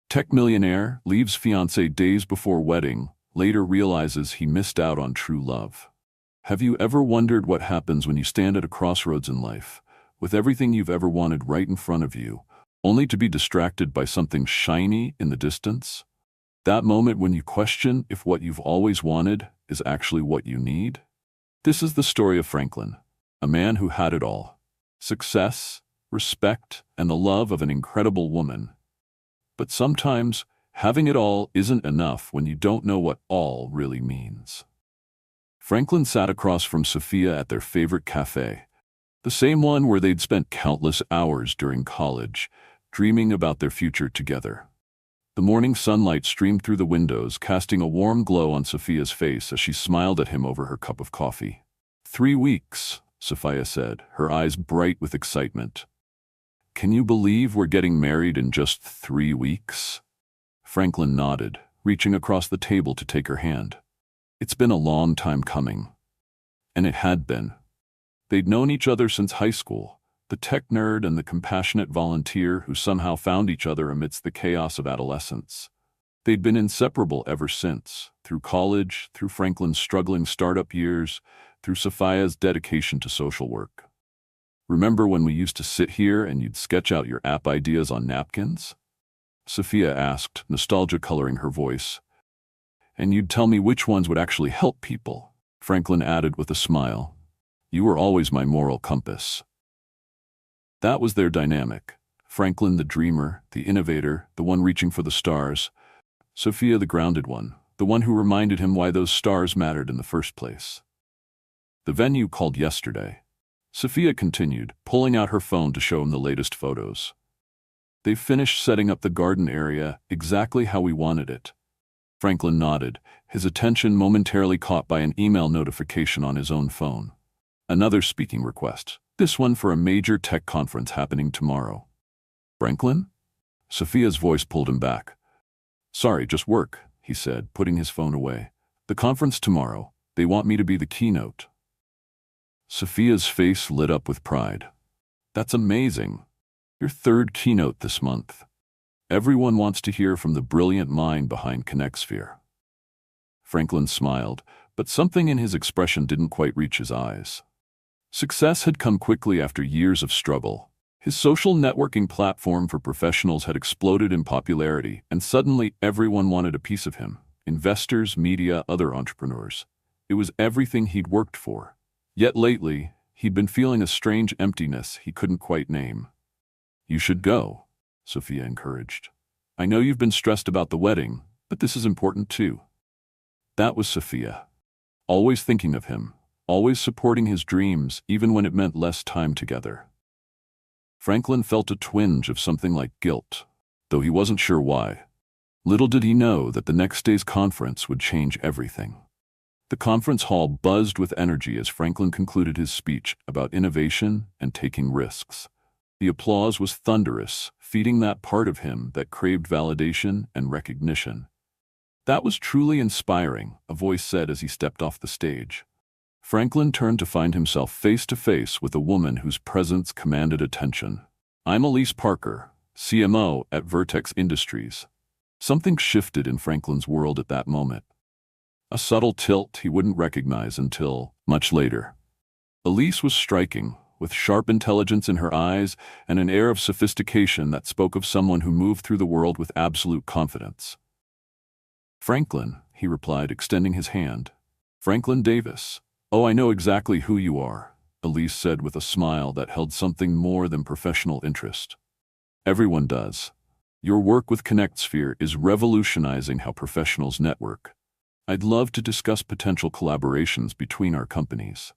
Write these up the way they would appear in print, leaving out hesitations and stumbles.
Tech millionaire leaves fiancée days before wedding, later realizes he missed out on true love. Have you ever wondered what happens when you stand at a crossroads in life, with everything you've ever wanted right in front of you, only to be distracted by something shiny in the distance? That moment when you question if what you've always wanted is actually what you need? This is the story of Franklin, a man who had it all: success, respect, and the love of an incredible woman. But sometimes, having it all isn't enough when you don't know what all really means. Franklin sat across from Sophia at their favorite cafe, the same one where they'd spent countless hours during college, dreaming about their future together. The morning sunlight streamed through the windows, casting a warm glow on Sophia's face as she smiled at him over her cup of coffee. 3 weeks, Sophia said, her eyes bright with excitement. Can you believe we're getting married in just 3 weeks? Franklin nodded, reaching across the table to take her hand. It's been a long time coming. And it had been. They'd known each other since high school, the tech nerd and the compassionate volunteer who somehow found each other amidst the chaos of adolescence. They'd been inseparable ever since, through college, through Franklin's struggling startup years, through Sophia's dedication to social work. Remember when we used to sit here and you'd sketch out your app ideas on napkins? Sophia asked, nostalgia coloring her voice. And you'd tell me which ones would actually help people, Franklin added with a smile. You were always my moral compass. That was their dynamic. Franklin the dreamer, the innovator, the one reaching for the stars. Sophia the grounded one, the one who reminded him why those stars mattered in the first place. The venue called yesterday. Sophia continued, pulling out her phone to show him the latest photos. They've finished setting up the garden area exactly how we wanted it. Franklin nodded, his attention momentarily caught by an email notification on his own phone. Another speaking request, this one for a major tech conference happening tomorrow. Franklin? Sophia's voice pulled him back. Sorry, just work, he said, putting his phone away. The conference tomorrow. They want me to be the keynote. Sophia's face lit up with pride. That's amazing. Your 3rd keynote this month. Everyone wants to hear from the brilliant mind behind ConnectSphere. Franklin smiled, but something in his expression didn't quite reach his eyes. Success had come quickly after years of struggle. His social networking platform for professionals had exploded in popularity, and suddenly everyone wanted a piece of him. Investors, media, other entrepreneurs. It was everything he'd worked for. Yet lately, he'd been feeling a strange emptiness he couldn't quite name. You should go, Sophia encouraged. I know you've been stressed about the wedding, but this is important too. That was Sophia. Always thinking of him, always supporting his dreams, even when it meant less time together. Franklin felt a twinge of something like guilt, though he wasn't sure why. Little did he know that the next day's conference would change everything. The conference hall buzzed with energy as Franklin concluded his speech about innovation and taking risks. The applause was thunderous, feeding that part of him that craved validation and recognition. That was truly inspiring, a voice said as he stepped off the stage. Franklin turned to find himself face to face with a woman whose presence commanded attention. I'm Elise Parker, CMO at Vertex Industries. Something shifted in Franklin's world at that moment. A subtle tilt he wouldn't recognize until much later. Elise was striking, with sharp intelligence in her eyes and an air of sophistication that spoke of someone who moved through the world with absolute confidence. Franklin, he replied, extending his hand. Franklin Davis. Oh, I know exactly who you are, Elise said with a smile that held something more than professional interest. Everyone does. Your work with ConnectSphere is revolutionizing how professionals network. I'd love to discuss potential collaborations between our companies.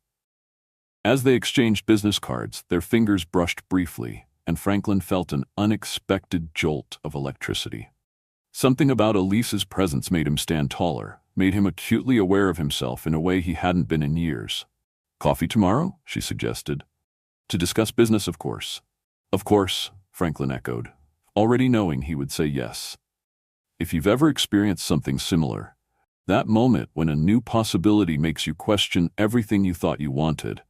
As they exchanged business cards, their fingers brushed briefly, and Franklin felt an unexpected jolt of electricity. Something about Elise's presence made him stand taller, made him acutely aware of himself in a way he hadn't been in years. Coffee tomorrow? She suggested. To discuss business, of course. Of course, Franklin echoed, already knowing he would say yes. If you've ever experienced something similar, that moment when a new possibility makes you question everything you thought you wanted,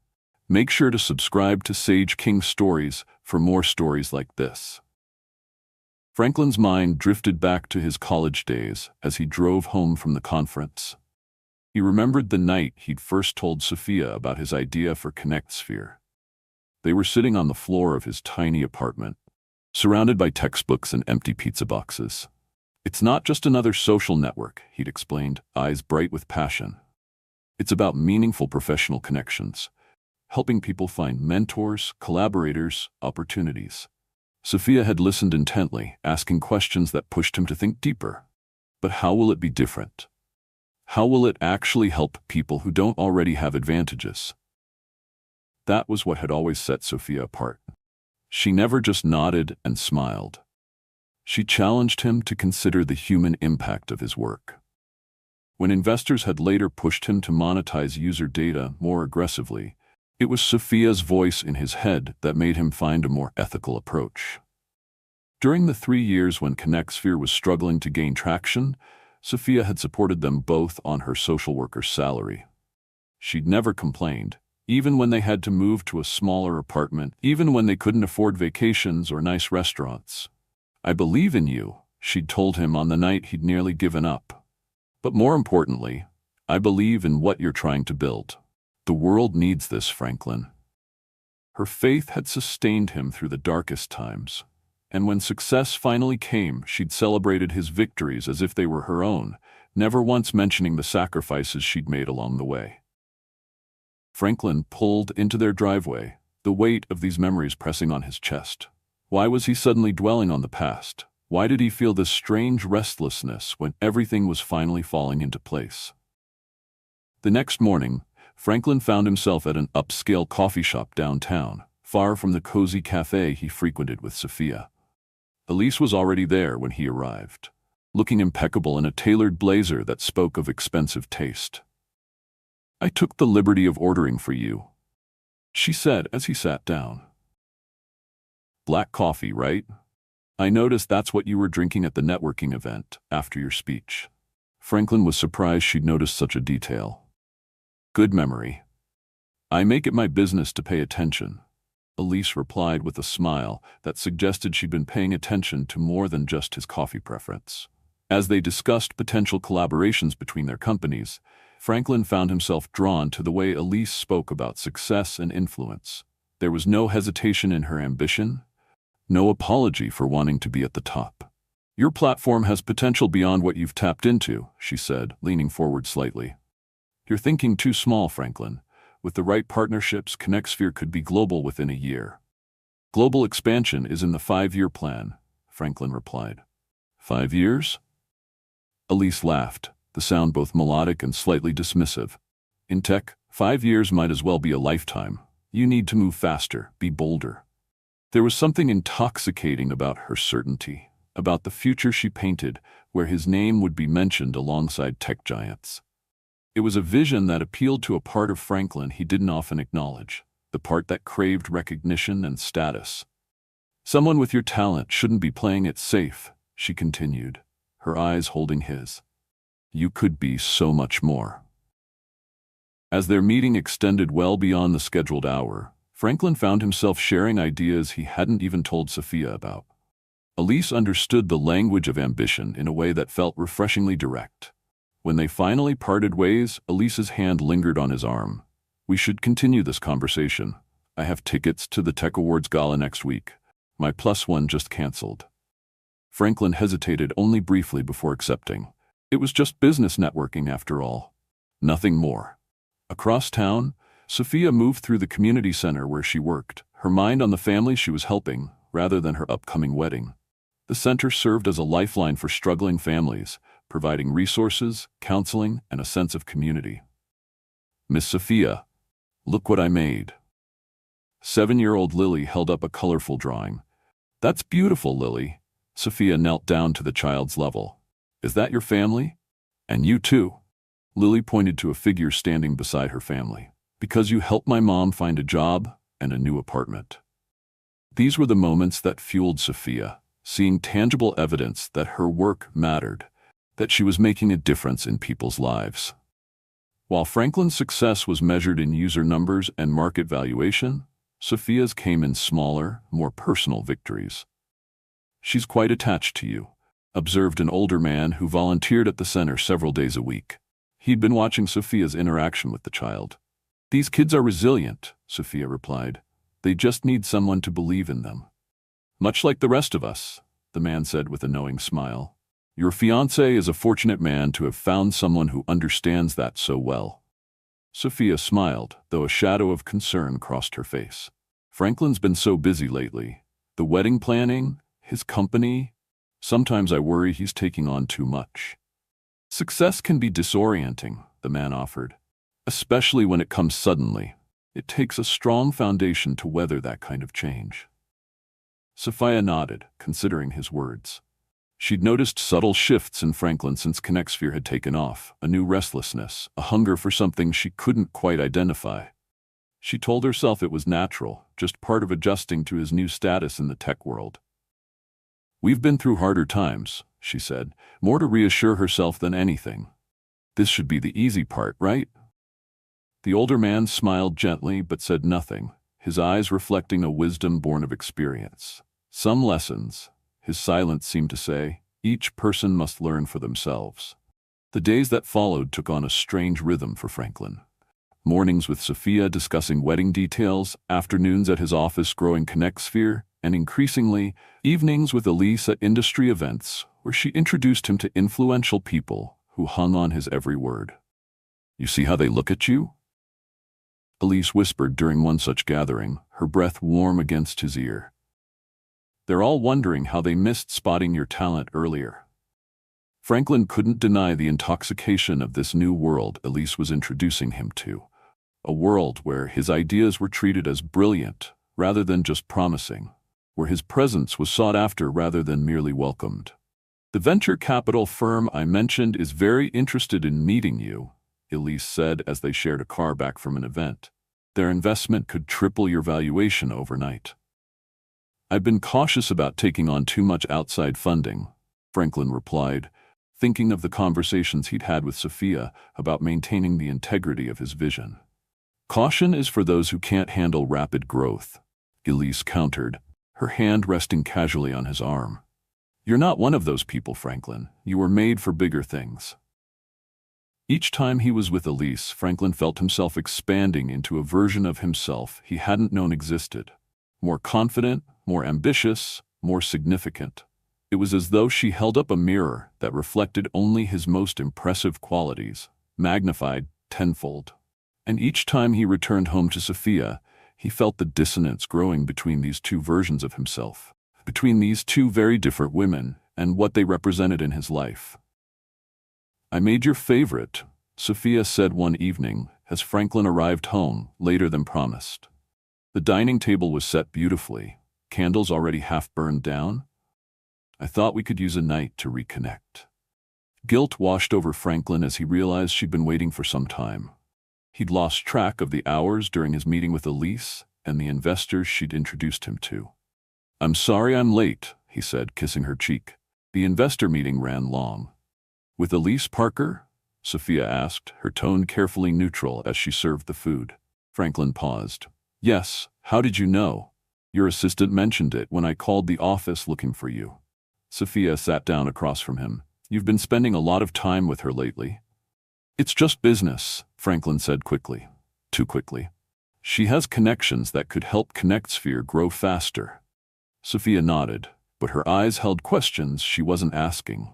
make sure to subscribe to Sage King Stories for more stories like this. Franklin's mind drifted back to his college days as he drove home from the conference. He remembered the night he'd first told Sophia about his idea for ConnectSphere. They were sitting on the floor of his tiny apartment, surrounded by textbooks and empty pizza boxes. "It's not just another social network," he'd explained, eyes bright with passion. "It's about meaningful professional connections, helping people find mentors, collaborators, opportunities." Sophia had listened intently, asking questions that pushed him to think deeper. But how will it be different? How will it actually help people who don't already have advantages? That was what had always set Sophia apart. She never just nodded and smiled. She challenged him to consider the human impact of his work. When investors had later pushed him to monetize user data more aggressively, it was Sophia's voice in his head that made him find a more ethical approach. During the 3 years when ConnectSphere was struggling to gain traction, Sophia had supported them both on her social worker's salary. She'd never complained, even when they had to move to a smaller apartment, even when they couldn't afford vacations or nice restaurants. "I believe in you," she'd told him on the night he'd nearly given up. "But more importantly, I believe in what you're trying to build. The world needs this, Franklin." Her faith had sustained him through the darkest times, and when success finally came, she'd celebrated his victories as if they were her own, never once mentioning the sacrifices she'd made along the way. Franklin pulled into their driveway, the weight of these memories pressing on his chest. Why was he suddenly dwelling on the past? Why did he feel this strange restlessness when everything was finally falling into place? The next morning, Franklin found himself at an upscale coffee shop downtown, far from the cozy cafe he frequented with Sophia. Elise was already there when he arrived, looking impeccable in a tailored blazer that spoke of expensive taste. "I took the liberty of ordering for you," she said as he sat down. "Black coffee, right? I noticed that's what you were drinking at the networking event after your speech." Franklin was surprised she'd noticed such a detail. "Good memory. I make it my business to pay attention," Elise replied with a smile that suggested she'd been paying attention to more than just his coffee preference. As they discussed potential collaborations between their companies, Franklin found himself drawn to the way Elise spoke about success and influence. There was no hesitation in her ambition, no apology for wanting to be at the top. "Your platform has potential beyond what you've tapped into," she said, leaning forward slightly. "You're thinking too small, Franklin. With the right partnerships, ConnectSphere could be global within a year." "Global expansion is in the 5-year plan," Franklin replied. "5 years?" Elise laughed, the sound both melodic and slightly dismissive. "In tech, 5 years might as well be a lifetime. You need to move faster, be bolder." There was something intoxicating about her certainty, about the future she painted, where his name would be mentioned alongside tech giants. It was a vision that appealed to a part of Franklin he didn't often acknowledge, the part that craved recognition and status. "Someone with your talent shouldn't be playing it safe," she continued, her eyes holding his. "You could be so much more." As their meeting extended well beyond the scheduled hour, Franklin found himself sharing ideas he hadn't even told Sophia about. Elise understood the language of ambition in a way that felt refreshingly direct. When they finally parted ways, Elise's hand lingered on his arm. "We should continue this conversation. I have tickets to the Tech Awards Gala next week. My +1 just canceled." Franklin hesitated only briefly before accepting. It was just business networking after all. Nothing more. Across town, Sophia moved through the community center where she worked, her mind on the family she was helping, rather than her upcoming wedding. The center served as a lifeline for struggling families, providing resources, counseling, and a sense of community. "Miss Sophia, look what I made." 7-year-old Lily held up a colorful drawing. "That's beautiful, Lily." Sophia knelt down to the child's level. "Is that your family?" "And you too." Lily pointed to a figure standing beside her family. "Because you helped my mom find a job and a new apartment." These were the moments that fueled Sophia, seeing tangible evidence that her work mattered, that she was making a difference in people's lives. While Franklin's success was measured in user numbers and market valuation, Sophia's came in smaller, more personal victories. She's quite attached to you, observed an older man who volunteered at the center several days a week. He'd been watching Sophia's interaction with the child. These kids are resilient, Sophia replied. They just need someone to believe in them. Much like the rest of us, the man said with a knowing smile. Your fiancé is a fortunate man to have found someone who understands that so well. Sophia smiled, though a shadow of concern crossed her face. Franklin's been so busy lately. The wedding planning, his company. Sometimes I worry he's taking on too much. Success can be disorienting, the man offered, especially when it comes suddenly. It takes a strong foundation to weather that kind of change. Sophia nodded, considering his words. She'd noticed subtle shifts in Franklin since ConnectSphere had taken off, a new restlessness, a hunger for something she couldn't quite identify. She told herself it was natural, just part of adjusting to his new status in the tech world. We've been through harder times, she said, more to reassure herself than anything. This should be the easy part, right? The older man smiled gently but said nothing, his eyes reflecting a wisdom born of experience. Some lessons, his silence seemed to say, each person must learn for themselves. The days that followed took on a strange rhythm for Franklin. Mornings with Sophia discussing wedding details, afternoons at his office growing ConnectSphere, and increasingly, evenings with Elise at industry events, where she introduced him to influential people who hung on his every word. You see how they look at you? Elise whispered during one such gathering, her breath warm against his ear. They're all wondering how they missed spotting your talent earlier. Franklin couldn't deny the intoxication of this new world Elise was introducing him to, a world where his ideas were treated as brilliant rather than just promising, where his presence was sought after rather than merely welcomed. The venture capital firm I mentioned is very interested in meeting you, Elise said as they shared a car back from an event. Their investment could triple your valuation overnight. I've been cautious about taking on too much outside funding, Franklin replied, thinking of the conversations he'd had with Sophia about maintaining the integrity of his vision. Caution is for those who can't handle rapid growth, Elise countered, her hand resting casually on his arm. You're not one of those people, Franklin. You were made for bigger things. Each time he was with Elise, Franklin felt himself expanding into a version of himself he hadn't known existed. More confident, more ambitious, more significant. It was as though she held up a mirror that reflected only his most impressive qualities, magnified tenfold. And each time he returned home to Sophia, he felt the dissonance growing between these two versions of himself, between these two very different women and what they represented in his life. I made your favorite, Sophia said one evening as Franklin arrived home later than promised. The dining table was set beautifully, candles already half burned down. I thought we could use a night to reconnect. Guilt washed over Franklin as he realized she'd been waiting for some time. He'd lost track of the hours during his meeting with Elise and the investors she'd introduced him to. I'm sorry I'm late, he said, kissing her cheek. The investor meeting ran long. With Elise Parker? Sophia asked, her tone carefully neutral as she served the food. Franklin paused. Yes, how did you know? Your assistant mentioned it when I called the office looking for you. Sophia sat down across from him. You've been spending a lot of time with her lately. It's just business, Franklin said quickly. Too quickly. She has connections that could help ConnectSphere grow faster. Sophia nodded, but her eyes held questions she wasn't asking.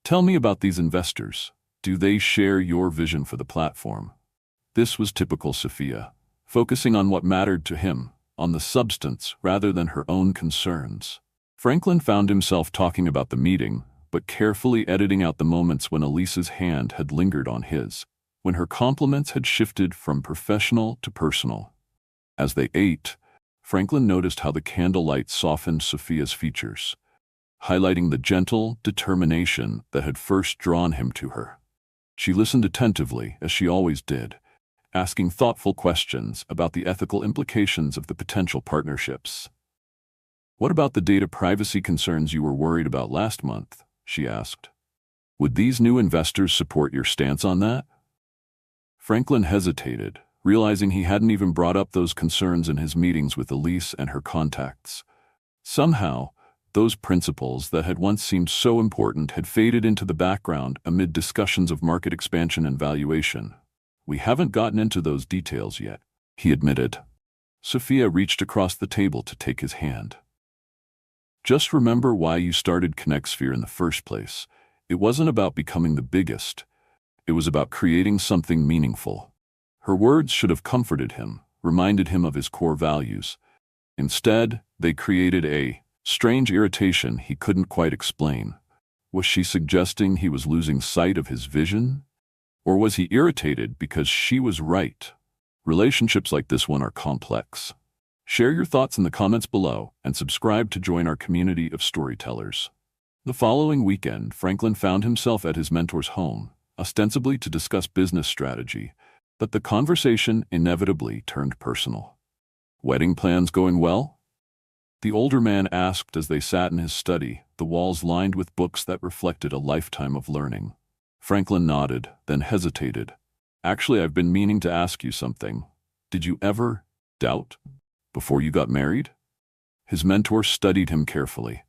Tell me about these investors. Do they share your vision for the platform? This was typical Sophia, focusing on what mattered to him, on the substance rather than her own concerns. Franklin found himself talking about the meeting, but carefully editing out the moments when Elise's hand had lingered on his, when her compliments had shifted from professional to personal. As they ate, Franklin noticed how the candlelight softened Sophia's features, highlighting the gentle determination that had first drawn him to her. She listened attentively, as she always did, asking thoughtful questions about the ethical implications of the potential partnerships. What about the data privacy concerns you were worried about last month? She asked. Would these new investors support your stance on that? Franklin hesitated, realizing he hadn't even brought up those concerns in his meetings with Elise and her contacts. Somehow, Those principles that had once seemed so important had faded into the background amid discussions of market expansion and valuation. "We haven't gotten into those details yet," he admitted. Sophia reached across the table to take his hand. "Just remember why you started ConnectSphere in the first place. It wasn't about becoming the biggest. It was about creating something meaningful." Her words should have comforted him, reminded him of his core values. Instead, they created a strange irritation he couldn't quite explain. Was she suggesting he was losing sight of his vision? Or was he irritated because she was right? Relationships like this one are complex. Share your thoughts in the comments below and subscribe to join our community of storytellers. The following weekend, Franklin found himself at his mentor's home, ostensibly to discuss business strategy, but the conversation inevitably turned personal. "Wedding plans going well?" the older man asked as they sat in his study, the walls lined with books that reflected a lifetime of learning. Franklin nodded, then hesitated. "Actually, I've been meaning to ask you something. Did you ever doubt before you got married?" His mentor studied him carefully.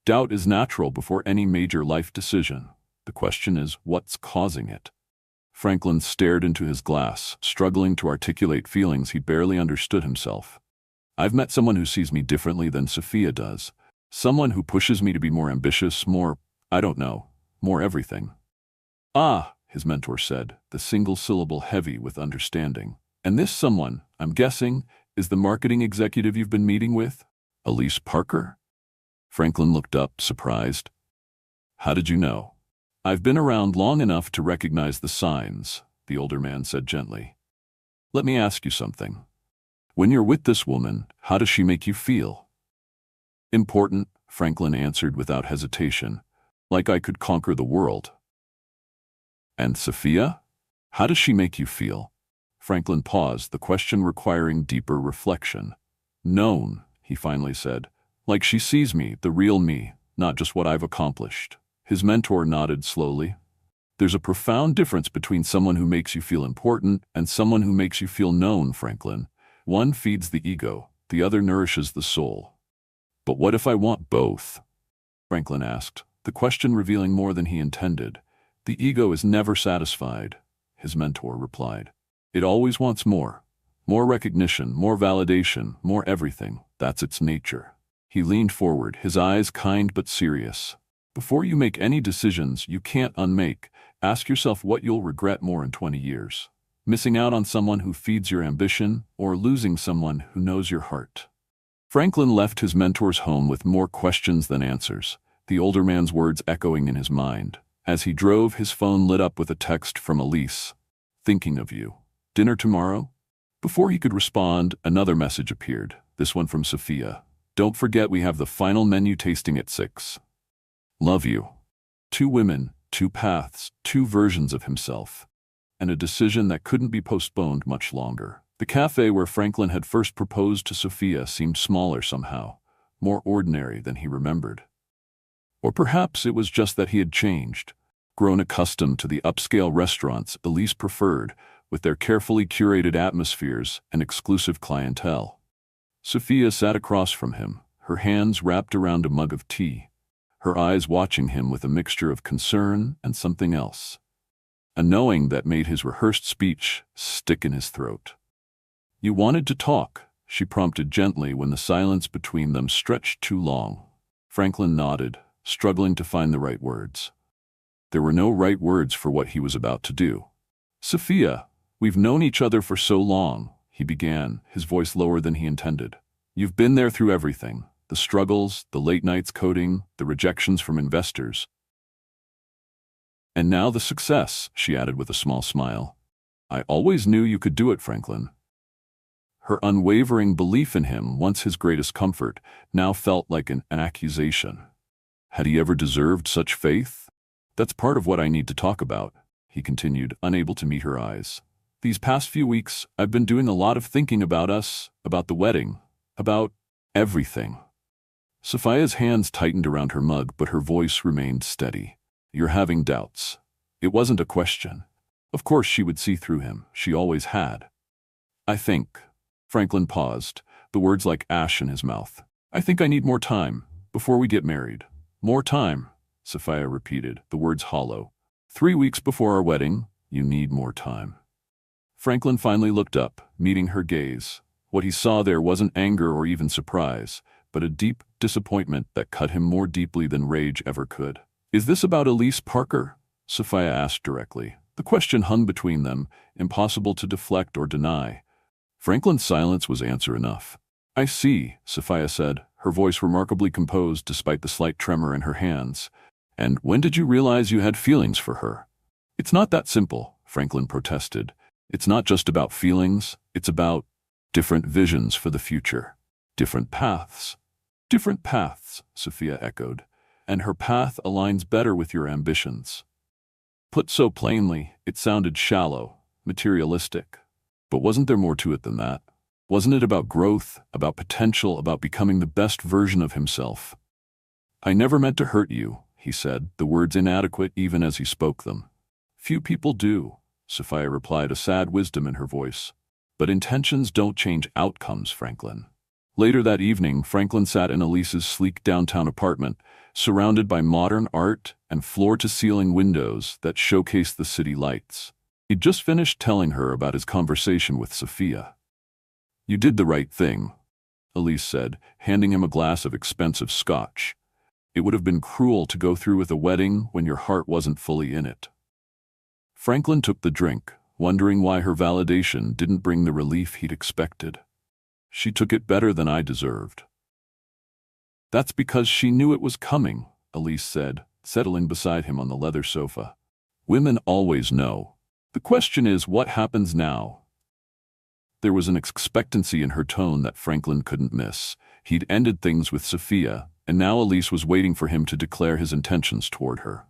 "Doubt is natural before any major life decision. The question is, what's causing it?" Franklin stared into his glass, struggling to articulate feelings he barely understood himself. "I've met someone who sees me differently than Sophia does. Someone who pushes me to be more ambitious, more, I don't know, more everything." "Ah," his mentor said, the single syllable heavy with understanding. "And this someone, I'm guessing, is the marketing executive you've been meeting with? Elise Parker?" Franklin looked up, surprised. "How did you know?" "I've been around long enough to recognize the signs," the older man said gently. "Let me ask you something. When you're with this woman, how does she make you feel?" "Important," Franklin answered without hesitation. "Like I could conquer the world." "And Sophia? How does she make you feel?" Franklin paused, the question requiring deeper reflection. "Known," he finally said. "Like she sees me, the real me, not just what I've accomplished." His mentor nodded slowly. "There's a profound difference between someone who makes you feel important and someone who makes you feel known, Franklin. One feeds the ego, the other nourishes the soul." "But what if I want both?" Franklin asked, the question revealing more than he intended. "The ego is never satisfied," his mentor replied. "It always wants more. More recognition, more validation, more everything. That's its nature." He leaned forward, his eyes kind but serious. "Before you make any decisions you can't unmake, ask yourself what you'll regret more in 20 years. Missing out on someone who feeds your ambition, or losing someone who knows your heart." Franklin left his mentor's home with more questions than answers, the older man's words echoing in his mind. As he drove, his phone lit up with a text from Elise. "Thinking of you. Dinner tomorrow?" Before he could respond, another message appeared, this one from Sophia. "Don't forget we have the final menu tasting at 6. Love you." 2 women, 2 paths, 2 versions of himself. And a decision that couldn't be postponed much longer. The cafe where Franklin had first proposed to Sophia seemed smaller somehow, more ordinary than he remembered. Or perhaps it was just that he had changed, grown accustomed to the upscale restaurants Elise preferred, with their carefully curated atmospheres and exclusive clientele. Sophia sat across from him, her hands wrapped around a mug of tea, her eyes watching him with a mixture of concern and something else. A knowing that made his rehearsed speech stick in his throat. "You wanted to talk," she prompted gently when the silence between them stretched too long. Franklin nodded, struggling to find the right words. There were no right words for what he was about to do. "Sophia, we've known each other for so long," he began, his voice lower than he intended. "You've been there through everything, the struggles, the late nights coding, the rejections from investors. And now the success," she added with a small smile. "I always knew you could do it, Franklin." Her unwavering belief in him, once his greatest comfort, now felt like an accusation. Had he ever deserved such faith? "That's part of what I need to talk about," he continued, unable to meet her eyes. "These past few weeks, I've been doing a lot of thinking about us, about the wedding, about everything." Sophia's hands tightened around her mug, but her voice remained steady. "You're having doubts." It wasn't a question. Of course she would see through him. She always had. "I think." Franklin paused, the words like ash in his mouth. "I think I need more time Before we get married. More time, Sophia repeated, the words hollow. 3 weeks before our wedding, you need more time. Franklin finally looked up, meeting her gaze. What he saw there wasn't anger or even surprise, but a deep disappointment that cut him more deeply than rage ever could. Is this about Elise Parker? Sophia asked directly. The question hung between them, impossible to deflect or deny. Franklin's silence was answer enough. I see, Sophia said, her voice remarkably composed despite the slight tremor in her hands. And when did you realize you had feelings for her? It's not that simple, Franklin protested. It's not just about feelings, it's about different visions for the future. Different paths. Different paths, Sophia echoed. And her path aligns better with your ambitions. Put so plainly, it sounded shallow, materialistic. But wasn't there more to it than that? Wasn't it about growth, about potential, about becoming the best version of himself? I never meant to hurt you, he said, the words inadequate even as he spoke them. Few people do, Sophia replied, a sad wisdom in her voice. But intentions don't change outcomes, Franklin. Later that evening, Franklin sat in Elise's sleek downtown apartment, surrounded by modern art and floor-to-ceiling windows that showcased the city lights. He'd just finished telling her about his conversation with Sophia. You did the right thing, Elise said, handing him a glass of expensive scotch. It would have been cruel to go through with a wedding when your heart wasn't fully in it. Franklin took the drink, wondering why her validation didn't bring the relief he'd expected. She took it better than I deserved. That's because she knew it was coming, Elise said, settling beside him on the leather sofa. Women always know. The question is, what happens now? There was an expectancy in her tone that Franklin couldn't miss. He'd ended things with Sophia, and now Elise was waiting for him to declare his intentions toward her.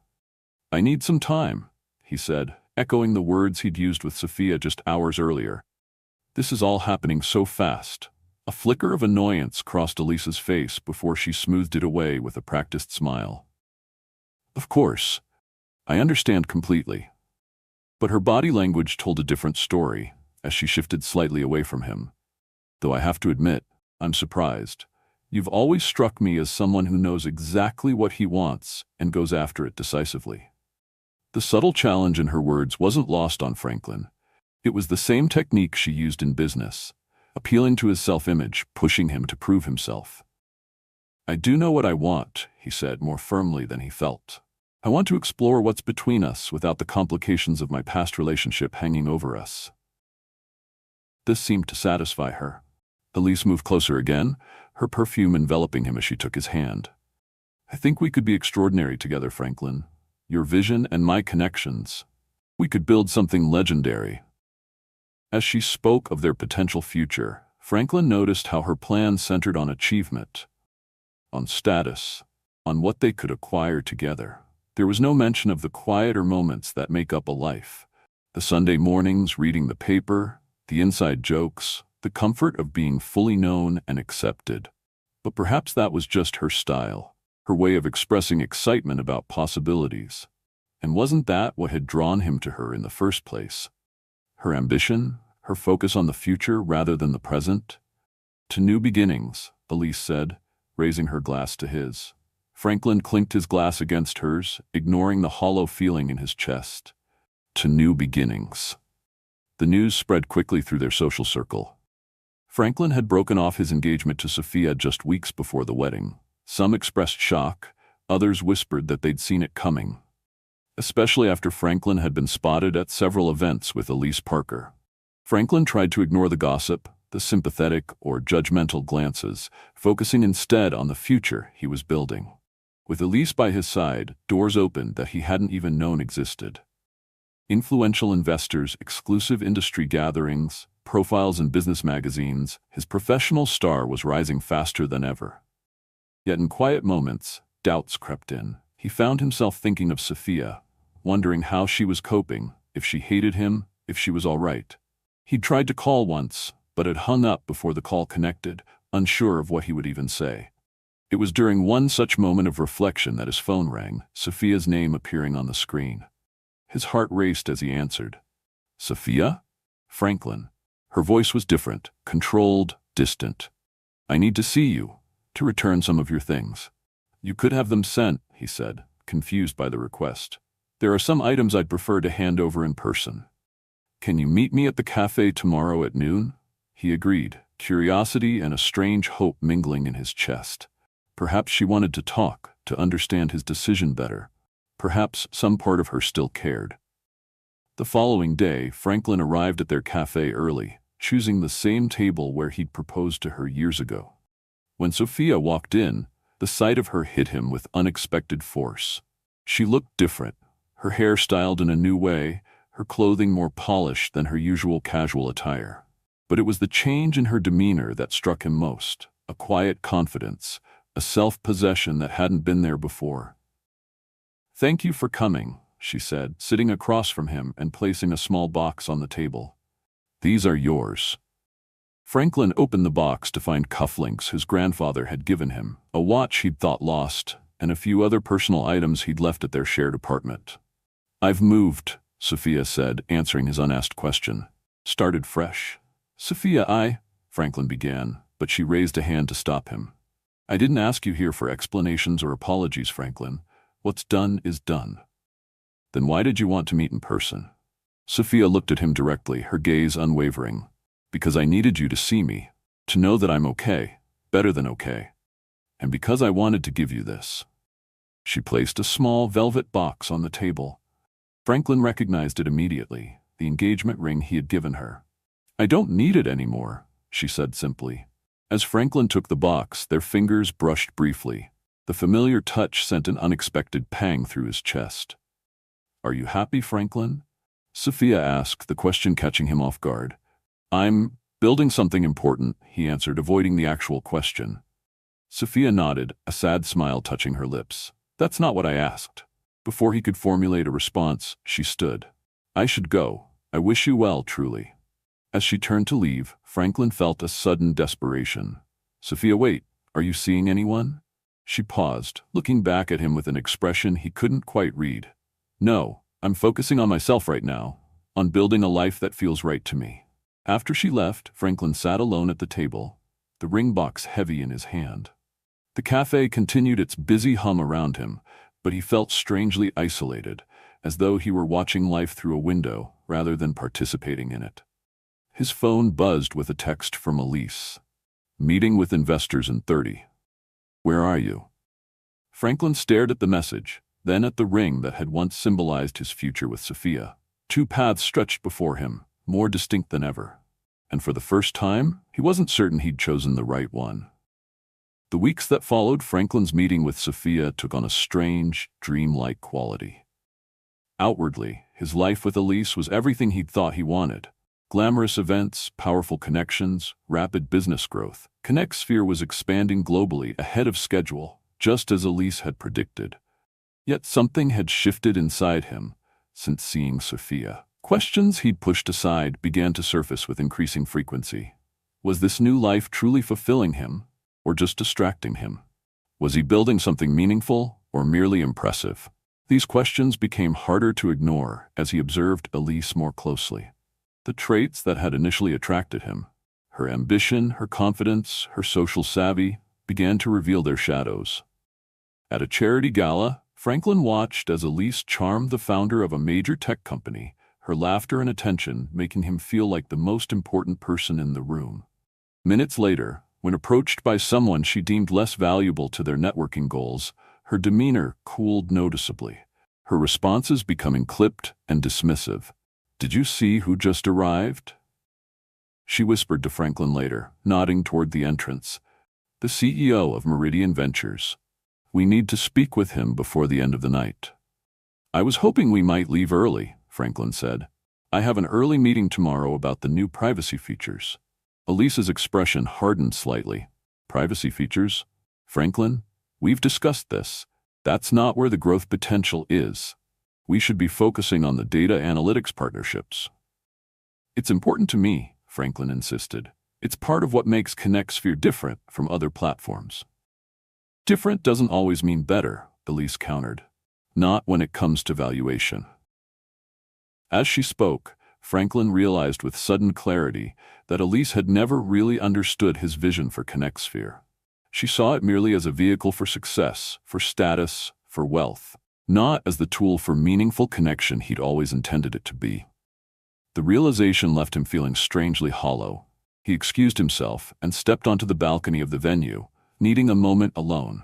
I need some time, he said, echoing the words he'd used with Sophia just hours earlier. This is all happening so fast. A flicker of annoyance crossed Elise's face before she smoothed it away with a practiced smile. Of course. I understand completely. But her body language told a different story, as she shifted slightly away from him. Though I have to admit, I'm surprised. You've always struck me as someone who knows exactly what he wants and goes after it decisively. The subtle challenge in her words wasn't lost on Franklin. It was the same technique she used in business, appealing to his self-image, pushing him to prove himself. I do know what I want, he said more firmly than he felt. I want to explore what's between us without the complications of my past relationship hanging over us. This seemed to satisfy her. Elise moved closer again, her perfume enveloping him as she took his hand. I think we could be extraordinary together, Franklin. Your vision and my connections. We could build something legendary. As she spoke of their potential future, Franklin noticed how her plan centered on achievement, on status, on what they could acquire together. There was no mention of the quieter moments that make up a life. The Sunday mornings reading the paper, the inside jokes, the comfort of being fully known and accepted. But perhaps that was just her style, her way of expressing excitement about possibilities. And wasn't that what had drawn him to her in the first place? Her ambition, her focus on the future rather than the present? To new beginnings, Elise said, raising her glass to his. Franklin clinked his glass against hers, ignoring the hollow feeling in his chest. To new beginnings. The news spread quickly through their social circle. Franklin had broken off his engagement to Sophia just weeks before the wedding. Some expressed shock, others whispered that they'd seen it coming. Especially after Franklin had been spotted at several events with Elise Parker. Franklin tried to ignore the gossip, the sympathetic or judgmental glances, focusing instead on the future he was building. With Elise by his side, doors opened that he hadn't even known existed. Influential investors, exclusive industry gatherings, profiles in business magazines, his professional star was rising faster than ever. Yet in quiet moments, doubts crept in. He found himself thinking of Sophia, wondering how she was coping, if she hated him, if she was all right. He'd tried to call once, but had hung up before the call connected, unsure of what he would even say. It was during one such moment of reflection that his phone rang, Sophia's name appearing on the screen. His heart raced as he answered. Sophia? Franklin. Her voice was different, controlled, distant. I need to see you, to return some of your things. You could have them sent, he said, confused by the request. There are some items I'd prefer to hand over in person. Can you meet me at the cafe tomorrow at noon? He agreed, curiosity and a strange hope mingling in his chest. Perhaps she wanted to talk, to understand his decision better. Perhaps some part of her still cared. The following day, Franklin arrived at their cafe early, choosing the same table where he'd proposed to her years ago. When Sophia walked in, the sight of her hit him with unexpected force. She looked different, her hair styled in a new way, her clothing more polished than her usual casual attire. But it was the change in her demeanor that struck him most, a quiet confidence, a self-possession that hadn't been there before. "Thank you for coming," she said, sitting across from him and placing a small box on the table. "These are yours." Franklin opened the box to find cufflinks his grandfather had given him, a watch he'd thought lost, and a few other personal items he'd left at their shared apartment. "I've moved," Sophia said, answering his unasked question. "Started fresh." "Sophia, Franklin began, but she raised a hand to stop him. "I didn't ask you here for explanations or apologies, Franklin. What's done is done." "Then why did you want to meet in person?" Sophia looked at him directly, her gaze unwavering. "Because I needed you to see me, to know that I'm okay, better than okay. And because I wanted to give you this." She placed a small velvet box on the table. Franklin recognized it immediately, the engagement ring he had given her. "I don't need it anymore," she said simply. As Franklin took the box, their fingers brushed briefly. The familiar touch sent an unexpected pang through his chest. "Are you happy, Franklin?" Sophia asked, the question catching him off guard. "I'm building something important," he answered, avoiding the actual question. Sophia nodded, a sad smile touching her lips. "That's not what I asked." Before he could formulate a response, she stood. "I should go. I wish you well, truly." As she turned to leave, Franklin felt a sudden desperation. "Sophia, wait. Are you seeing anyone?" She paused, looking back at him with an expression he couldn't quite read. "No, I'm focusing on myself right now, on building a life that feels right to me." After she left, Franklin sat alone at the table, the ring box heavy in his hand. The cafe continued its busy hum around him, but he felt strangely isolated, as though he were watching life through a window rather than participating in it. His phone buzzed with a text from Elise. "Meeting with investors in 30. Where are you?" Franklin stared at the message, then at the ring that had once symbolized his future with Sophia. Two paths stretched before him, more distinct than ever. And for the first time, he wasn't certain he'd chosen the right one. The weeks that followed Franklin's meeting with Sophia took on a strange, dreamlike quality. Outwardly, his life with Elise was everything he'd thought he wanted. Glamorous events, powerful connections, rapid business growth. ConnectSphere was expanding globally ahead of schedule, just as Elise had predicted. Yet something had shifted inside him since seeing Sophia. Questions he'd pushed aside began to surface with increasing frequency. Was this new life truly fulfilling him, or just distracting him? Was he building something meaningful, or merely impressive? These questions became harder to ignore as he observed Elise more closely. The traits that had initially attracted him, her ambition, her confidence, her social savvy, began to reveal their shadows. At a charity gala, Franklin watched as Elise charmed the founder of a major tech company, her laughter and attention making him feel like the most important person in the room. Minutes later, when approached by someone she deemed less valuable to their networking goals, her demeanor cooled noticeably, her responses becoming clipped and dismissive. "Did you see who just arrived?" she whispered to Franklin later, nodding toward the entrance. "The CEO of Meridian Ventures. We need to speak with him before the end of the night." "I was hoping we might leave early," Franklin said. "I have an early meeting tomorrow about the new privacy features." Elise's expression hardened slightly. "Privacy features? Franklin, we've discussed this. That's not where the growth potential is. We should be focusing on the data analytics partnerships." "It's important to me," Franklin insisted. "It's part of what makes ConnectSphere different from other platforms." "Different doesn't always mean better," Elise countered. "Not when it comes to valuation." As she spoke, Franklin realized with sudden clarity that Elise had never really understood his vision for ConnectSphere. She saw it merely as a vehicle for success, for status, for wealth, not as the tool for meaningful connection he'd always intended it to be. The realization left him feeling strangely hollow. He excused himself and stepped onto the balcony of the venue, needing a moment alone.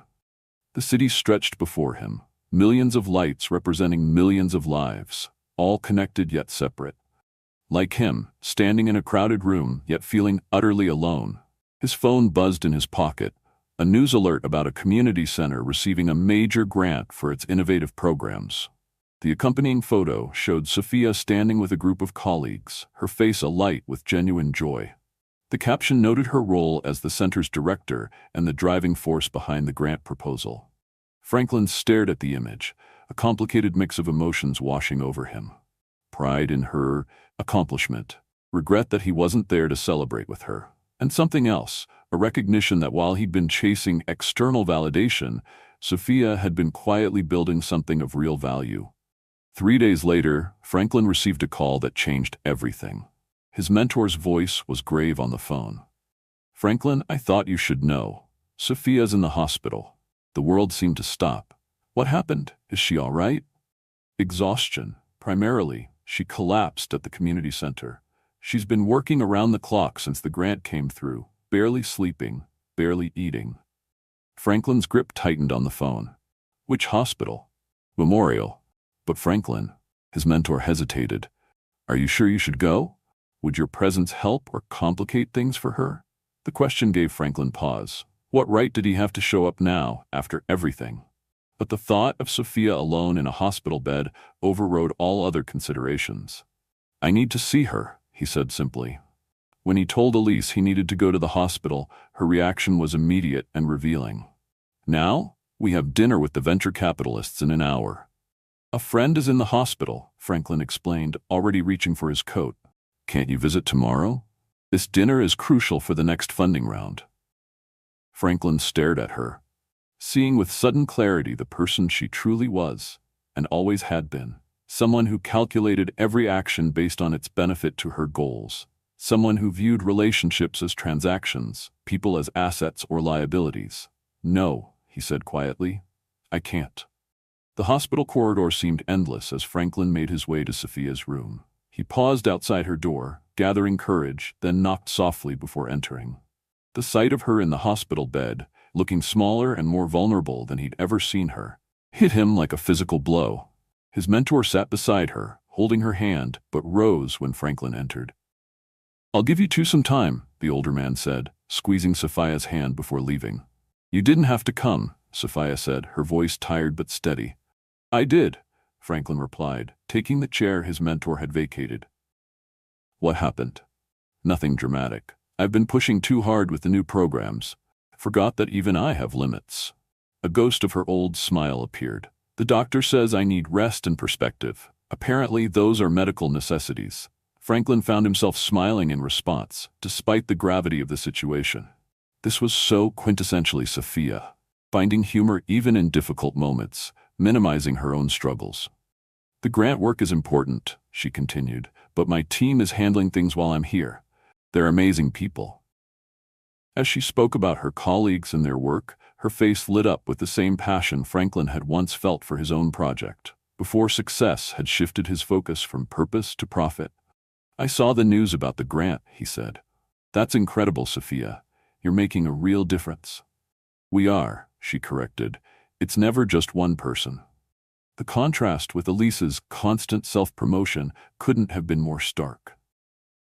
The city stretched before him, millions of lights representing millions of lives, all connected yet separate. Like him, standing in a crowded room yet feeling utterly alone, his phone buzzed in his pocket, a news alert about a community center receiving a major grant for its innovative programs. The accompanying photo showed Sophia standing with a group of colleagues, her face alight with genuine joy. The caption noted her role as the center's director and the driving force behind the grant proposal. Franklin stared at the image, a complicated mix of emotions washing over him. Pride in her accomplishment, regret that he wasn't there to celebrate with her, and something else, a recognition that while he'd been chasing external validation, Sophia had been quietly building something of real value. 3 days later, Franklin received a call that changed everything. His mentor's voice was grave on the phone. "Franklin, I thought you should know. Sophia's in the hospital." The world seemed to stop. "What happened? Is she all right?" "Exhaustion, primarily. She collapsed at the community center. She's been working around the clock since the grant came through, barely sleeping, barely eating." Franklin's grip tightened on the phone. "Which hospital?" "Memorial." "But Franklin," his mentor hesitated. "Are you sure you should go? Would your presence help or complicate things for her?" The question gave Franklin pause. What right did he have to show up now, after everything? But the thought of Sophia alone in a hospital bed overrode all other considerations. "I need to see her," he said simply. When he told Elise he needed to go to the hospital, her reaction was immediate and revealing. "Now? We have dinner with the venture capitalists in an hour." "A friend is in the hospital," Franklin explained, already reaching for his coat. "Can't you visit tomorrow? This dinner is crucial for the next funding round." Franklin stared at her, seeing with sudden clarity the person she truly was, and always had been. Someone who calculated every action based on its benefit to her goals. Someone who viewed relationships as transactions, people as assets or liabilities. "No," he said quietly. "I can't." The hospital corridor seemed endless as Franklin made his way to Sophia's room. He paused outside her door, gathering courage, then knocked softly before entering. The sight of her in the hospital bed, looking smaller and more vulnerable than he'd ever seen her, hit him like a physical blow. His mentor sat beside her, holding her hand, but rose when Franklin entered. "I'll give you two some time," the older man said, squeezing Sophia's hand before leaving. "You didn't have to come," Sophia said, her voice tired but steady. "I did," Franklin replied, taking the chair his mentor had vacated. "What happened?" "Nothing dramatic. I've been pushing too hard with the new programs. Forgot that even I have limits." A ghost of her old smile appeared. "The doctor says I need rest and perspective. Apparently those are medical necessities." Franklin found himself smiling in response, despite the gravity of the situation. This was so quintessentially Sophia, finding humor even in difficult moments, minimizing her own struggles. "The grant work is important," she continued, "but my team is handling things while I'm here. They're amazing people." As she spoke about her colleagues and their work, her face lit up with the same passion Franklin had once felt for his own project, before success had shifted his focus from purpose to profit. "I saw the news about the grant," he said. "That's incredible, Sophia. You're making a real difference." "We are," she corrected. "It's never just one person." The contrast with Elise's constant self-promotion couldn't have been more stark.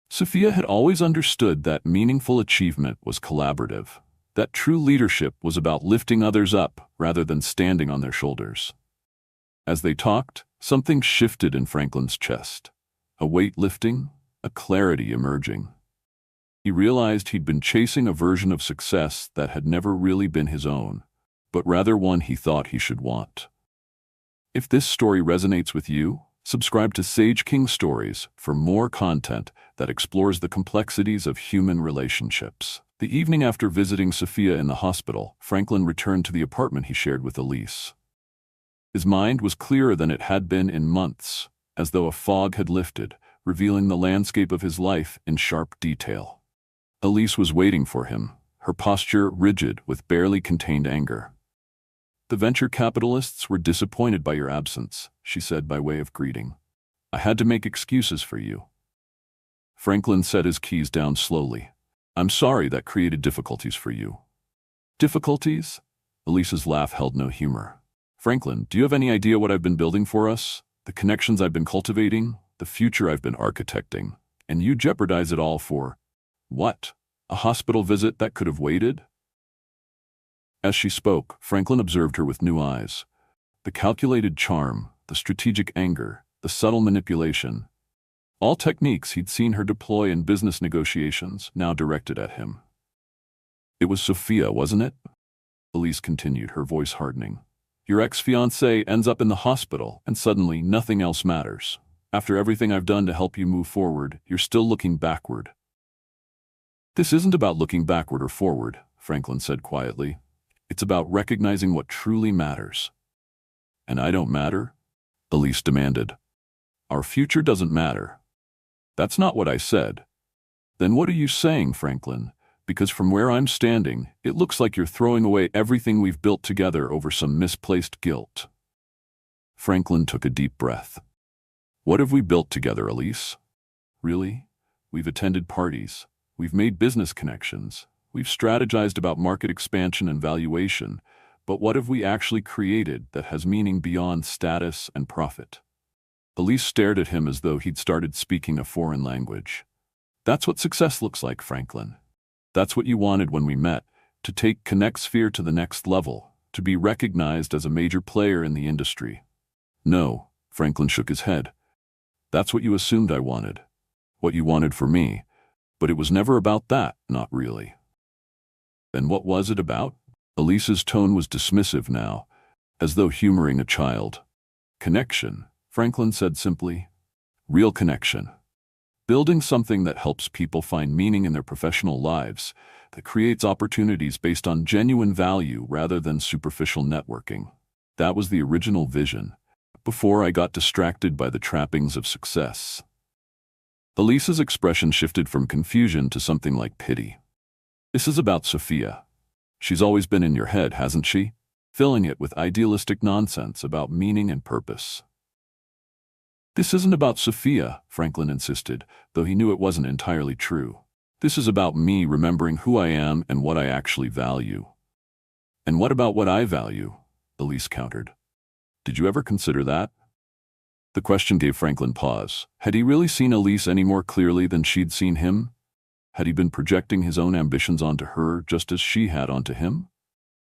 Sophia had always understood that meaningful achievement was collaborative, that true leadership was about lifting others up rather than standing on their shoulders. As they talked, something shifted in Franklin's chest. A weight lifting, a clarity emerging. He realized he'd been chasing a version of success that had never really been his own, but rather one he thought he should want. If this story resonates with you, subscribe to Sage King Stories for more content that explores the complexities of human relationships. The evening after visiting Sophia in the hospital, Franklin returned to the apartment he shared with Elise. His mind was clearer than it had been in months, as though a fog had lifted, revealing the landscape of his life in sharp detail. Elise was waiting for him, her posture rigid with barely contained anger. "The venture capitalists were disappointed by your absence," she said by way of greeting. "I had to make excuses for you." Franklin set his keys down slowly. "I'm sorry that created difficulties for you." "Difficulties?" Elisa's laugh held no humor. "Franklin, do you have any idea what I've been building for us? The connections I've been cultivating? The future I've been architecting? And you jeopardize it all for what? A hospital visit that could have waited?" As she spoke, Franklin observed her with new eyes. The calculated charm, the strategic anger, the subtle manipulation. All techniques he'd seen her deploy in business negotiations, now directed at him. "It was Sophia, wasn't it?" Elise continued, her voice hardening. "Your ex-fiancée ends up in the hospital, and suddenly nothing else matters. After everything I've done to help you move forward, you're still looking backward." "This isn't about looking backward or forward," Franklin said quietly. "It's about recognizing what truly matters." "And I don't matter?" Elise demanded. "Our future doesn't matter." "That's not what I said." "Then what are you saying, Franklin? Because from where I'm standing, it looks like you're throwing away everything we've built together over some misplaced guilt." Franklin took a deep breath. "What have we built together, Elise? Really? We've attended parties. We've made business connections. We've strategized about market expansion and valuation. But what have we actually created that has meaning beyond status and profit?" Elise stared at him as though he'd started speaking a foreign language. "That's what success looks like, Franklin. That's what you wanted when we met, to take ConnectSphere to the next level, to be recognized as a major player in the industry." "No," Franklin shook his head. "That's what you assumed I wanted. What you wanted for me. But it was never about that, not really." "Then what was it about?" Elise's tone was dismissive now, as though humoring a child. "Connection," Franklin said simply. "Real connection. Building something that helps people find meaning in their professional lives, that creates opportunities based on genuine value rather than superficial networking. That was the original vision, before I got distracted by the trappings of success." Elisa's expression shifted from confusion to something like pity. "This is about Sophia. She's always been in your head, hasn't she? Filling it with idealistic nonsense about meaning and purpose." "This isn't about Sophia," Franklin insisted, though he knew it wasn't entirely true. "This is about me remembering who I am and what I actually value." "And what about what I value?" Elise countered. "Did you ever consider that?" The question gave Franklin pause. Had he really seen Elise any more clearly than she'd seen him? Had he been projecting his own ambitions onto her just as she had onto him?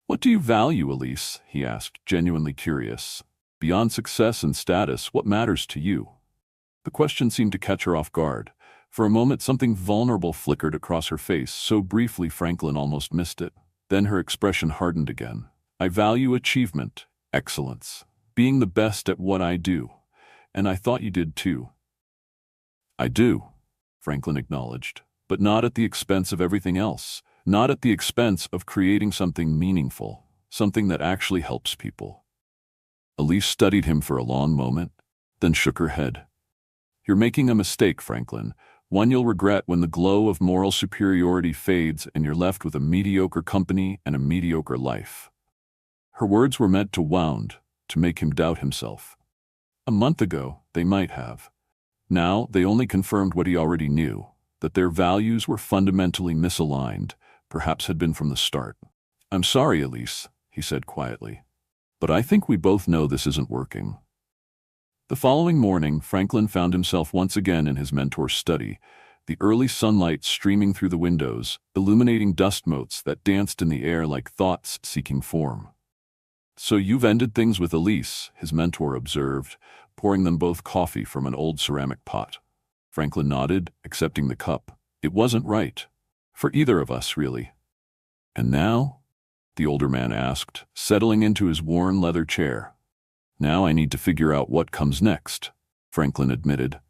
"What do you value, Elise?" he asked, genuinely curious. "Beyond success and status, what matters to you?" The question seemed to catch her off guard. For a moment, something vulnerable flickered across her face, so briefly Franklin almost missed it. Then her expression hardened again. "I value achievement, excellence, being the best at what I do. And I thought you did too." "I do," Franklin acknowledged, "but not at the expense of everything else. Not at the expense of creating something meaningful, something that actually helps people." Elise studied him for a long moment, then shook her head. "You're making a mistake, Franklin, one you'll regret when the glow of moral superiority fades and you're left with a mediocre company and a mediocre life." Her words were meant to wound, to make him doubt himself. A month ago, they might have. Now, they only confirmed what he already knew, that their values were fundamentally misaligned, perhaps had been from the start. "I'm sorry, Elise," he said quietly, "but I think we both know this isn't working." The following morning, Franklin found himself once again in his mentor's study, the early sunlight streaming through the windows, illuminating dust motes that danced in the air like thoughts seeking form. "So you've ended things with Elise," his mentor observed, pouring them both coffee from an old ceramic pot. Franklin nodded, accepting the cup. "It wasn't right. For either of us, really." "And now?" the older man asked, settling into his worn leather chair. "Now I need to figure out what comes next," Franklin admitted.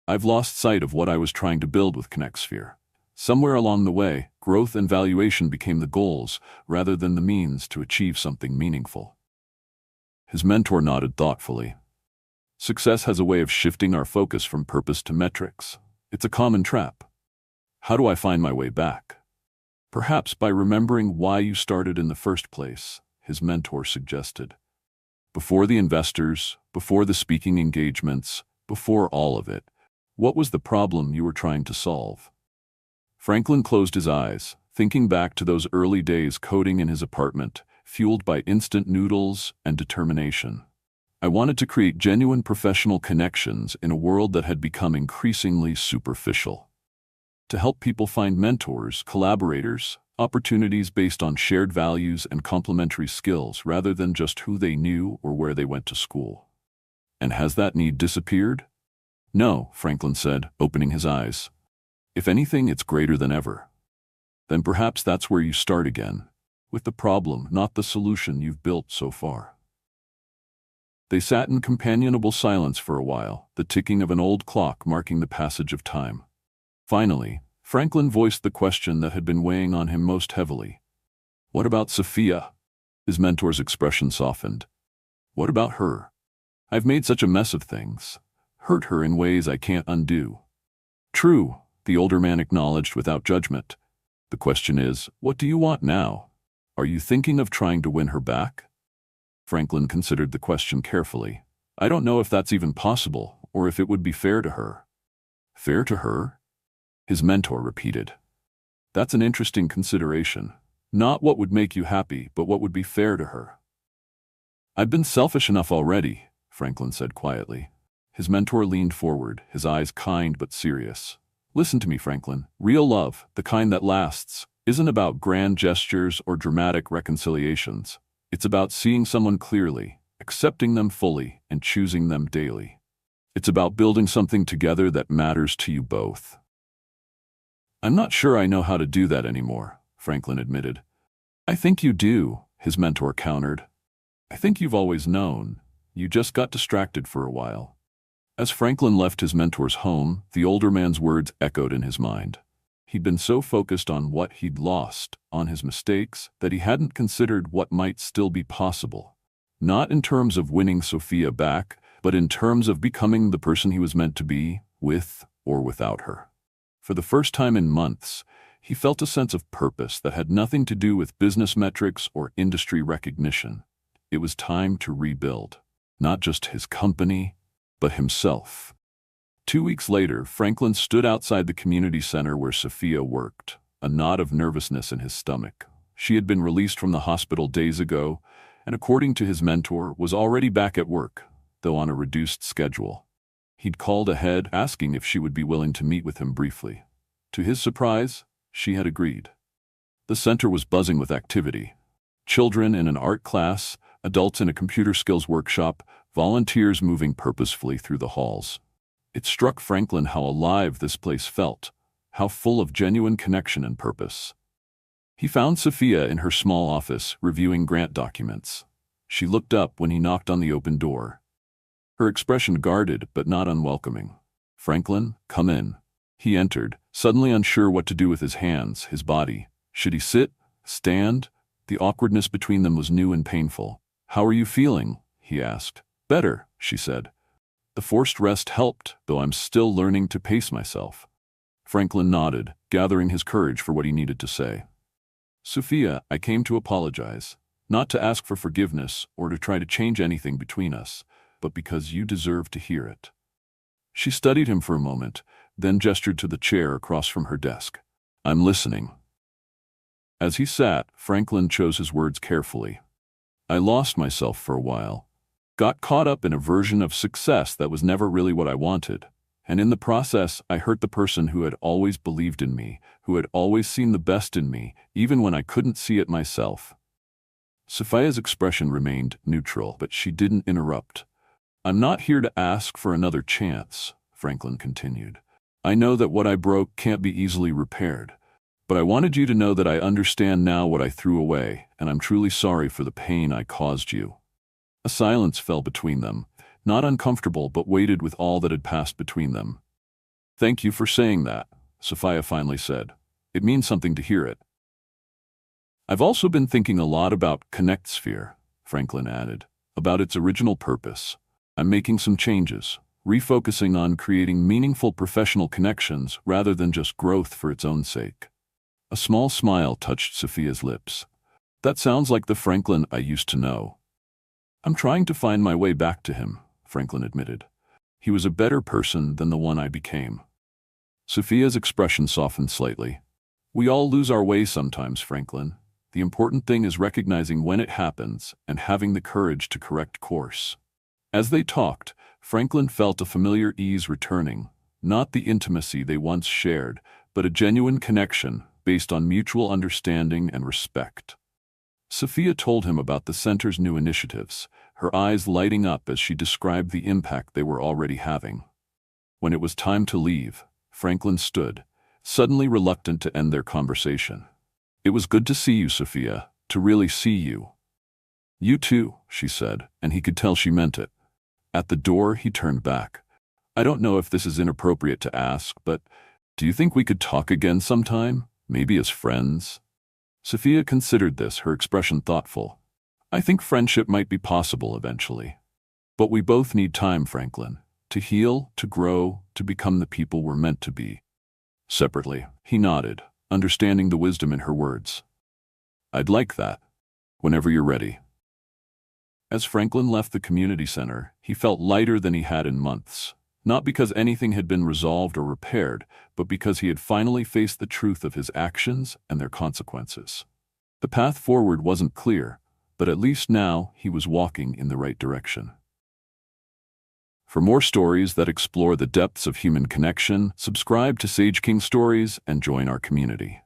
"I've lost sight of what I was trying to build with ConnectSphere. Somewhere along the way, growth and valuation became the goals rather than the means to achieve something meaningful." His mentor nodded thoughtfully. "Success has a way of shifting our focus from purpose to metrics. It's a common trap. How do I find my way back?" Perhaps by remembering why you started in the first place, his mentor suggested. Before the investors, before the speaking engagements, before all of it, what was the problem you were trying to solve? Franklin closed his eyes, thinking back to those early days coding in his apartment, fueled by instant noodles and determination. I wanted to create genuine professional connections in a world that had become increasingly superficial. To help people find mentors, collaborators, opportunities based on shared values and complementary skills rather than just who they knew or where they went to school. And has that need disappeared? No, Franklin said, opening his eyes. If anything, it's greater than ever. Then perhaps that's where you start again, with the problem, not the solution you've built so far. They sat in companionable silence for a while, the ticking of an old clock marking the passage of time. Finally, Franklin voiced the question that had been weighing on him most heavily. What about Sophia? His mentor's expression softened. What about her? I've made such a mess of things, hurt her in ways I can't undo. True, the older man acknowledged without judgment. The question is, what do you want now? Are you thinking of trying to win her back? Franklin considered the question carefully. I don't know if that's even possible, or if it would be fair to her. Fair to her? His mentor repeated. That's an interesting consideration. Not what would make you happy, but what would be fair to her. I've been selfish enough already, Franklin said quietly. His mentor leaned forward, his eyes kind but serious. Listen to me, Franklin. Real love, the kind that lasts, isn't about grand gestures or dramatic reconciliations. It's about seeing someone clearly, accepting them fully, and choosing them daily. It's about building something together that matters to you both. I'm not sure I know how to do that anymore, Franklin admitted. I think you do, his mentor countered. I think you've always known. You just got distracted for a while. As Franklin left his mentor's home, the older man's words echoed in his mind. He'd been so focused on what he'd lost, on his mistakes, that he hadn't considered what might still be possible. Not in terms of winning Sophia back, but in terms of becoming the person he was meant to be, with or without her. For the first time in months, he felt a sense of purpose that had nothing to do with business metrics or industry recognition. It was time to rebuild, not just his company, but himself. 2 weeks later, Franklin stood outside the community center where Sophia worked, a knot of nervousness in his stomach. She had been released from the hospital days ago, and according to his mentor, was already back at work, though on a reduced schedule. He'd called ahead, asking if she would be willing to meet with him briefly. To his surprise, she had agreed. The center was buzzing with activity. Children in an art class, adults in a computer skills workshop, volunteers moving purposefully through the halls. It struck Franklin how alive this place felt, how full of genuine connection and purpose. He found Sophia in her small office, reviewing grant documents. She looked up when he knocked on the open door. Her expression guarded but not unwelcoming. Franklin, come in. He entered, suddenly unsure what to do with his hands, his body. Should he sit? Stand? The awkwardness between them was new and painful. How are you feeling? He asked. Better, she said. The forced rest helped, though I'm still learning to pace myself. Franklin nodded, gathering his courage for what he needed to say. Sophia, I came to apologize, not to ask for forgiveness or to try to change anything between us, but because you deserve to hear it. She studied him for a moment, then gestured to the chair across from her desk. I'm listening. As he sat, Franklin chose his words carefully. I lost myself for a while. Got caught up in a version of success that was never really what I wanted. And in the process, I hurt the person who had always believed in me, who had always seen the best in me, even when I couldn't see it myself. Sophia's expression remained neutral, but she didn't interrupt. I'm not here to ask for another chance, Franklin continued. I know that what I broke can't be easily repaired, but I wanted you to know that I understand now what I threw away, and I'm truly sorry for the pain I caused you. A silence fell between them, not uncomfortable but weighted with all that had passed between them. Thank you for saying that, Sophia finally said. It means something to hear it. I've also been thinking a lot about ConnectSphere, Franklin added, about its original purpose. I'm making some changes, refocusing on creating meaningful professional connections rather than just growth for its own sake. A small smile touched Sophia's lips. That sounds like the Franklin I used to know. I'm trying to find my way back to him, Franklin admitted. He was a better person than the one I became. Sophia's expression softened slightly. We all lose our way sometimes, Franklin. The important thing is recognizing when it happens and having the courage to correct course. As they talked, Franklin felt a familiar ease returning, not the intimacy they once shared, but a genuine connection based on mutual understanding and respect. Sophia told him about the center's new initiatives, her eyes lighting up as she described the impact they were already having. When it was time to leave, Franklin stood, suddenly reluctant to end their conversation. It was good to see you, Sophia, to really see you. You too, she said, and he could tell she meant it. At the door, he turned back. I don't know if this is inappropriate to ask, but do you think we could talk again sometime? Maybe as friends? Sophia considered this, her expression thoughtful. I think friendship might be possible eventually. But we both need time, Franklin, to heal, to grow, to become the people we're meant to be. Separately, he nodded, understanding the wisdom in her words. I'd like that, whenever you're ready. As Franklin left the community center, he felt lighter than he had in months, not because anything had been resolved or repaired, but because he had finally faced the truth of his actions and their consequences. The path forward wasn't clear, but at least now he was walking in the right direction. For more stories that explore the depths of human connection, subscribe to Sage King Stories and join our community.